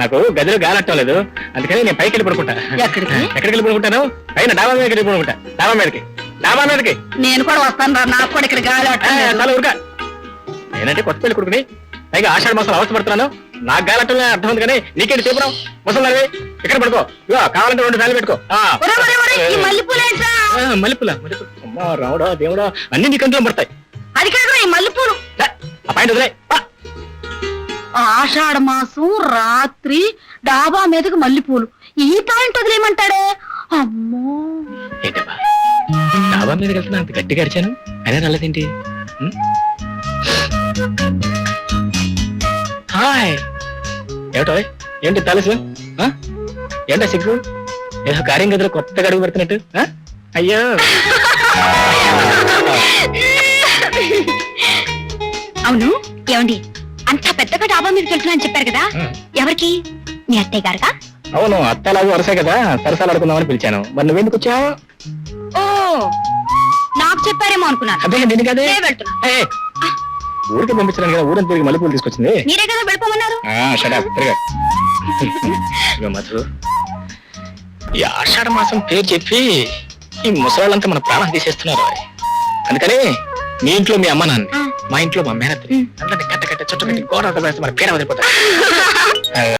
నాకు గదిలో గాలట్టం లేదు, అందుకని నేను పైకి వెళ్ళి పడుకుంటా. ఎక్కడికి? ఎక్కడికి వెళ్ళి పడుకుంటాను? పైన డాబా మీదకి వెళ్ళి పడుకుంటా. డాబా మీదకి నేను కూడా వస్తాను రా, నాకు కూడా ఇక్కడ గాలి చాలా ఊరుగా. నేనంటే కొత్త పెళ్లి కొడుకుని, పైగా ఆషాఢ మాసం అవస్థపడుతున్నాను. నాకు గాలట్టం అర్థం ఉంది కానీ నీకేంటి తీపురం? ముసలి ఇక్కడ పడుకో. ఇగో కావాలంటే 2 సార్లు పెట్టుకో. మల్లెపూల అమ్మా రావడా దేవుడా, అన్ని నీ కంట్లో పడతాయి. అది కాదు ఈ మల్లెపూలు. ఆ పాయింట్ వదిలే. ఆషాఢ మాసం రాత్రి డాబా మీదకి మల్లెపూలు, ఈ పాయింట్ వదిలేమంటాడే. అమ్మో ఏంటబ్బా డాబా మీదకి వెళ్తున్నా అంత గట్టిగా అరిచాను, అయినా నల్లదేంటి? హాయ్ ఏమిటో ఏంటి తలసు? ఏంటో సిగ్గు? ఏదో కార్యం గదిలో కొత్తగా అడుగు పెడుతున్నట్టు. అయ్యో అవును ఏమండి, అంత పెద్దగా డాబా మీదకి వెళ్తున్నా అని చెప్పారు కదా, ఎవరికి? మీ అత్తయ్య గారుగా? అవును, అత్తలాగా వరుసే కదా, సరసాలు ఆడుకుందామని పిలిచాను. మరి నువ్వెందుకు వచ్చావు? ఓ నాకు చెప్పారేమో అనుకున్నాను. అదే నేను కదే వెళ్తున్నా. ఊరికి పంపించడానికి కదా, ఊరిని తిరిగి మల్లెపూలు తీసుకొచ్చింది. మీరే కదా వెళ్ళిపోమన్నారు. మధు, ఈ ఆషాఢ మాసం పేరు చెప్పి ఈ ముసలాళ్ళంతా మన ప్రాణం తీసేస్తున్నారు. అందుకని మీ ఇంట్లో మీ అమ్మ నాన్న, మా ఇంట్లో మా మేనత్రి అందరినీ కట్ట చుట్టూ కట్టి గోడ వేస్తే మన పేరు వదిలిపోతారు.